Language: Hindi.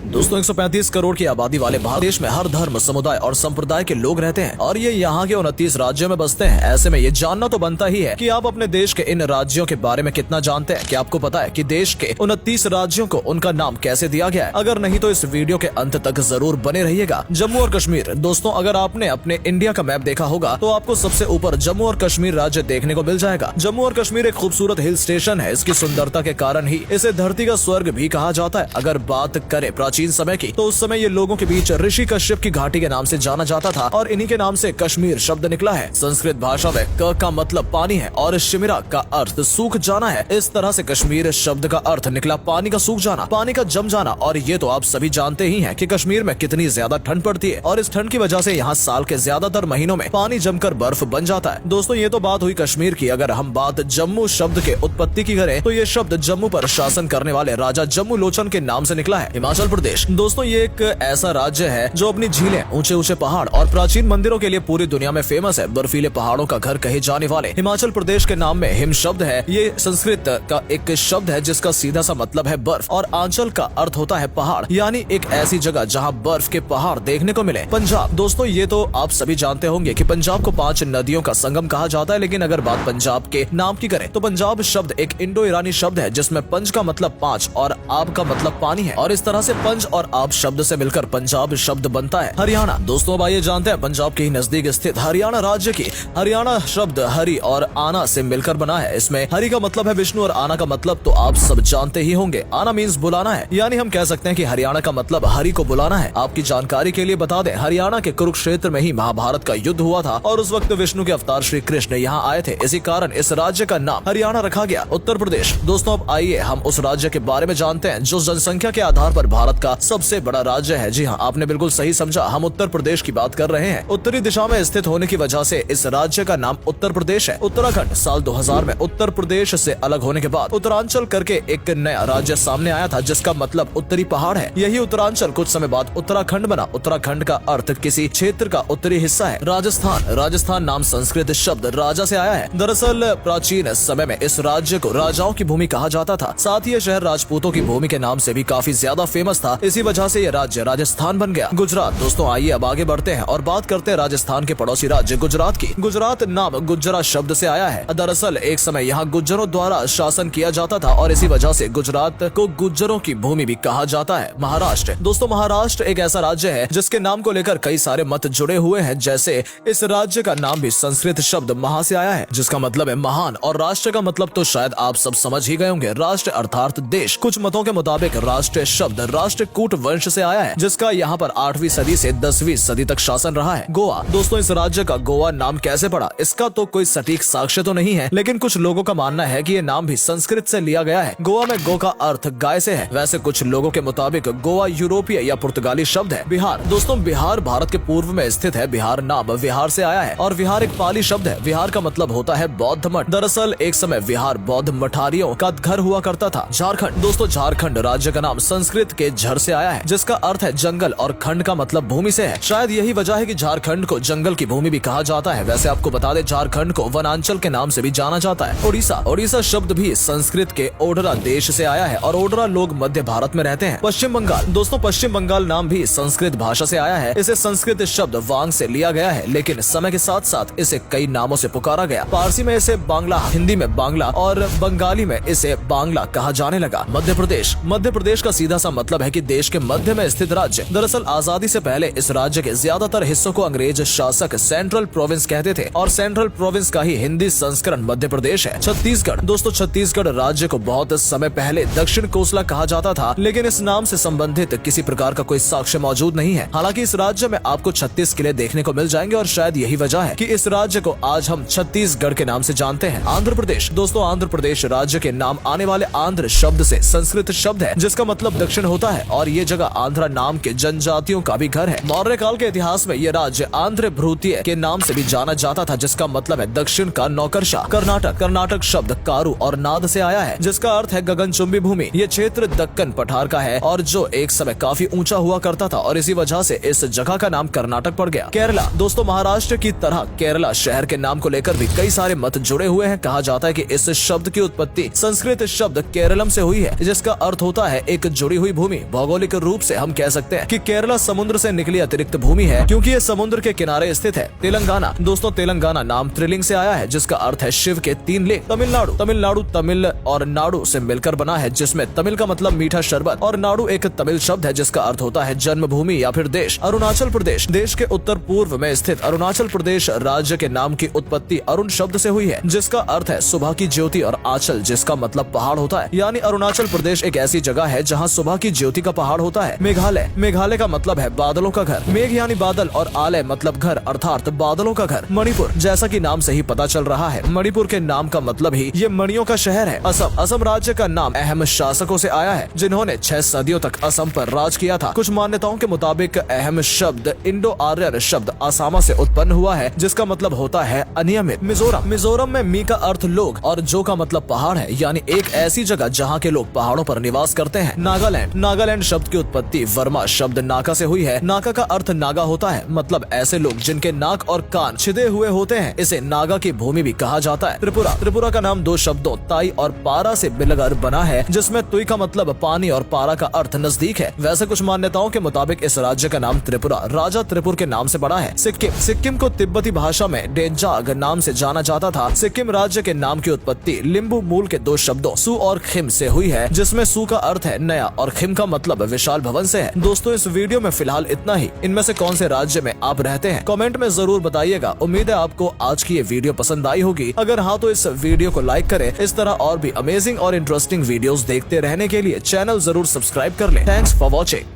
दोस्तों 135 करोड़ की आबादी वाले भारत देश में हर धर्म, समुदाय और संप्रदाय के लोग रहते हैं और ये यहाँ के 29 राज्यों में बसते हैं। ऐसे में ये जानना तो बनता ही है कि आप अपने देश के इन राज्यों के बारे में कितना जानते हैं। क्या आपको पता है कि देश के 29 राज्यों को उनका नाम कैसे दिया गया है? अगर नहीं तो इस वीडियो के अंत तक जरूर बने रहिएगा। जम्मू और कश्मीर। दोस्तों अगर आपने अपने इंडिया का मैप देखा होगा तो आपको सबसे ऊपर जम्मू और कश्मीर राज्य देखने को मिल जाएगा। जम्मू और कश्मीर एक खूबसूरत हिल स्टेशन है। इसकी सुंदरता के कारण ही इसे धरती का स्वर्ग भी कहा जाता है। अगर बात करें प्राचीन समय की तो उस समय ये लोगों के बीच ऋषि कश्यप की घाटी के नाम से जाना जाता था और इन्हीं के नाम से कश्मीर शब्द निकला है। संस्कृत भाषा में क का मतलब पानी है और शिमिरा का अर्थ सूख जाना है। इस तरह से कश्मीर शब्द का अर्थ निकला पानी का सूख जाना, पानी का जम जाना। और ये तो आप सभी जानते ही हैं कि कश्मीर में कितनी ज्यादा ठंड पड़ती है और इस ठंड की वजह से यहाँ साल के ज्यादातर महीनों में पानी जमकर बर्फ बन जाता है। दोस्तों ये तो बात हुई कश्मीर की। अगर हम बात जम्मू शब्द के उत्पत्ति की करें तो ये शब्द जम्मू पर शासन करने वाले राजा जम्मू लोचन के नाम से निकला है। हिमाचल प्रदेश। दोस्तों ये एक ऐसा राज्य है जो अपनी झीलें, ऊंचे ऊंचे पहाड़ और प्राचीन मंदिरों के लिए पूरी दुनिया में फेमस है। बर्फीले पहाड़ों का घर कहे जाने वाले हिमाचल प्रदेश के नाम में हिम शब्द है। ये संस्कृत का एक शब्द है जिसका सीधा सा मतलब है बर्फ और आंचल का अर्थ होता है पहाड़, यानी एक ऐसी जगह जहाँ बर्फ के पहाड़ देखने को मिले। पंजाब। दोस्तों ये तो आप सभी जानते होंगे कि पंजाब को 5 नदियों का संगम कहा जाता है। लेकिन अगर बात पंजाब के नाम की करें तो पंजाब शब्द एक इंडो ईरानी शब्द है जिसमें पंज का मतलब 5 और आब का मतलब पानी है और इस तरह से पंज और आब शब्द से मिलकर पंजाब शब्द बनता है। हरियाणा। दोस्तों अब आइए जानते हैं पंजाब के ही नजदीक स्थित हरियाणा राज्य की। हरियाणा शब्द हरि और आना से मिलकर बना है। इसमें हरि का मतलब है विष्णु और आना का मतलब तो आप सब जानते ही होंगे। आना मीन्स बुलाना है, यानी हम कह सकते हैं कि हरियाणा का मतलब हरि को बुलाना है। आपकी जानकारी के लिए बता दें, हरियाणा के कुरुक्षेत्र में ही महाभारत का युद्ध हुआ था और उस वक्त विष्णु के अवतार श्री कृष्ण यहाँ आए थे। इसी कारण इस राज्य का नाम हरियाणा रखा गया। उत्तर प्रदेश। दोस्तों अब आइए हम उस राज्य के बारे में जानते हैं जो जनसंख्या के आधार पर भारत का सबसे बड़ा राज्य है। जी हाँ, आपने बिल्कुल सही समझा, हम उत्तर प्रदेश की बात कर रहे हैं। उत्तरी दिशा में स्थित होने की वजह से इस राज्य का नाम उत्तर प्रदेश है। उत्तराखंड। साल 2000 में उत्तर प्रदेश से अलग होने के बाद उत्तरांचल करके एक नया राज्य सामने आया था जिसका मतलब उत्तरी पहाड़ है। यही उत्तरांचल कुछ समय बाद उत्तराखंड बना। उत्तराखंड का अर्थ किसी क्षेत्र का उत्तरी हिस्सा है। राजस्थान। राजस्थान नाम संस्कृत शब्द राजा से आया है। दरअसल प्राचीन समय में इस राज्य को राजाओं की भूमि कहा जाता था। साथ ही यह शहर राजपूतों की भूमि के नाम से भी काफी ज्यादा फेमस था। इसी वजह से यह राज्य राजस्थान बन गया। गुजरात। दोस्तों आइए अब आगे बढ़ते हैं और बात करते हैं राजस्थान के पड़ोसी राज्य गुजरात की। गुजरात नाम गुज्जरा शब्द से आया है। दरअसल एक समय यहाँ गुज्जरों द्वारा शासन किया जाता था और इसी वजह से गुजरात को गुज्जरों की भूमि भी कहा जाता है। महाराष्ट्र। दोस्तों महाराष्ट्र एक ऐसा राज्य है जिसके नाम को लेकर कई सारे मत जुड़े हुए हैं। जैसे इस राज्य का नाम भी संस्कृत शब्द महा से आया है जिसका मतलब है महान और राष्ट्र का मतलब तो शायद आप सब समझ ही गए होंगे, राष्ट्र अर्थात देश। कुछ मतों के मुताबिक राष्ट्र शब्द राष्ट्रकूट वंश से आया है जिसका यहाँ पर 8वीं सदी से 10वीं सदी तक शासन रहा है। गोवा। दोस्तों इस राज्य का गोवा नाम कैसे पड़ा, इसका तो कोई सटीक साक्ष्य तो नहीं है, लेकिन कुछ लोगों का मानना है कि ये नाम भी संस्कृत से लिया गया है। गोवा में गो का अर्थ गाय से है। वैसे कुछ लोगों के मुताबिक गोवा यूरोपीय या पुर्तगाली शब्द है। बिहार। दोस्तों बिहार भारत के पूर्व में स्थित है। बिहार नाम विहार से आया है और विहार एक पाली शब्द है। विहार का मतलब होता है बौद्ध मठ। दरअसल एक समय विहार बौद्ध मठारियों का घर हुआ करता था। झारखंड। दोस्तों झारखंड राज्य का नाम संस्कृत के झर से आया है जिसका अर्थ है जंगल और खंड का मतलब भूमि से है। शायद यही वजह है कि झारखंड को जंगल की भूमि भी कहा जाता है। वैसे आपको बता दें झारखंड को वनांचल के नाम से भी जाना जाता है। ओडिशा। ओडिशा शब्द भी संस्कृत के ओडरा देश से आया है और ओडरा लोग मध्य भारत में रहते हैं। पश्चिम बंगाल। दोस्तों पश्चिम बंगाल नाम भी संस्कृत भाषा से आया है। इसे संस्कृत शब्द वांग से लिया गया है लेकिन समय के साथ साथ इसे कई नामों से पुकारा गया। पारसी में इसे बांग्ला, हिंदी में बांग्ला और बंगाली में इसे बांग्ला कहा जाने लगा। मध्य प्रदेश। मध्य प्रदेश का सीधा सा मतलब है कि देश के मध्य में स्थित राज्य। दरअसल आजादी से पहले इस राज्य के ज्यादातर हिस्सों को अंग्रेज शासक सेंट्रल प्रोविंस कहते थे और सेंट्रल प्रोविंस का ही हिंदी संस्करण मध्य प्रदेश है। छत्तीसगढ़। दोस्तों छत्तीसगढ़ राज्य को बहुत समय पहले दक्षिण कोसला कहा जाता था लेकिन इस नाम से संबंधित किसी प्रकार का कोई साक्ष्य मौजूद नहीं है। हालांकि इस राज्य में आपको 36 किले देखने को मिल जाएंगे और शायद यही वजह है कि इस राज्य को आज हम छत्तीसगढ़ के नाम से जानते हैं। आंध्र प्रदेश। दोस्तों आंध्र प्रदेश राज्य के नाम आने वाले आंध्र शब्द से संस्कृत शब्द है जिसका मतलब दक्षिण होता है और ये जगह आंध्रा नाम के जनजातियों का भी घर है। मौर्य काल के इतिहास में ये राज्य आंध्र भ्रूतीय के नाम से भी जाना जाता था जिसका मतलब है दक्षिण का नौकरशाह। कर्नाटक। कर्नाटक शब्द कारू और नाद से आया है जिसका अर्थ है गगनचुंबी भूमि। ये क्षेत्र दक्कन पठार का है और जो एक समय काफी ऊंचा हुआ करता था और इसी वजह से इस जगह का नाम कर्नाटक पड़ गया। केरला। दोस्तों महाराष्ट्र की तरह केरला शहर के नाम को लेकर भी कई सारे मत जुड़े हुए हैं। कहा जाता है कि इस शब्द की उत्पत्ति संस्कृत शब्द केरलम से हुई है जिसका अर्थ होता है एक जुड़ी हुई भूमि। भौगोलिक रूप से हम कह सकते हैं कि केरला समुद्र से निकली अतिरिक्त भूमि है, क्योंकि ये समुद्र के किनारे स्थित है। तेलंगाना, दोस्तों तेलंगाना नाम त्रिलिंग से आया है, जिसका अर्थ है शिव के 3 लिंग। तमिलनाडु, तमिलनाडु तमिल और नाडु से मिलकर बना है, जिसमें तमिल का मतलब मीठा शरबत और नाडु एक तमिल शब्द है जिसका अर्थ होता है जन्मभूमि या फिर देश। अरुणाचल प्रदेश, देश के उत्तर पूर्व में स्थित अरुणाचल प्रदेश राज्य के नाम की उत्पत्ति अरुण शब्द से हुई है, जिसका अर्थ है सुबह की ज्योति, और आंचल जिसका मतलब पहाड़ होता है, यानी अरुणाचल प्रदेश एक ऐसी जगह है जहाँ सुबह की ज्योति का पहाड़ होता है। मेघालय, मेघालय का मतलब है बादलों का घर। मेघ यानी बादल और आलय मतलब घर अर्थात बादलों का घर। मणिपुर, जैसा कि नाम से ही पता चल रहा है, मणिपुर के नाम का मतलब ही ये मणियों का शहर है। असम, असम राज्य का नाम अहम शासकों से आया है, जिन्होंने 6 सदियों तक असम पर राज किया था। कुछ मान्यताओं के मुताबिक अहम शब्द इंडो आर्यन शब्द असामा से उत्पन्न हुआ है, जिसका मतलब होता है अनियमित। मिजोरम, मिजोरम में मी का अर्थ लोग और जो का मतलब पहाड़ है, यानी एक ऐसी जगह जहाँ के लोग पहाड़ों पर निवास करते हैं। नागालैंड, नागालैंड शब्द की उत्पत्ति वर्मा शब्द नाका से हुई है। नाका का अर्थ नागा होता है, मतलब ऐसे लोग जिनके नाक और कान छिदे हुए होते हैं। इसे नागा की भूमि भी कहा जाता है। त्रिपुरा, त्रिपुरा का नाम 2 शब्दों ताई और पारा से मिलकर बना है, जिसमें तुई का मतलब पानी और पारा का अर्थ नजदीक है। वैसे कुछ मान्यताओं के मुताबिक इस राज्य का नाम त्रिपुरा राजा त्रिपुर के नाम से पड़ा है। सिक्किम, सिक्किम को तिब्बती भाषा में डेंजाग नाम से जाना जाता था। सिक्किम राज्य के नाम की उत्पत्ति लिम्बू मूल के 2 शब्दों सु और खिम से हुई है, जिसमें सु का अर्थ है नया और खिम का मतलब विशाल भवन से है। दोस्तों इस वीडियो में फिलहाल इतना ही। इनमें से कौन से राज्य में आप रहते हैं, कमेंट में जरूर बताइएगा। उम्मीद है आपको आज की ये वीडियो पसंद आई होगी। अगर हाँ तो इस वीडियो को लाइक करें। इस तरह और भी अमेजिंग और इंटरेस्टिंग वीडियोस देखते रहने के लिए चैनल जरूर सब्सक्राइब कर लें। Thanks for watching.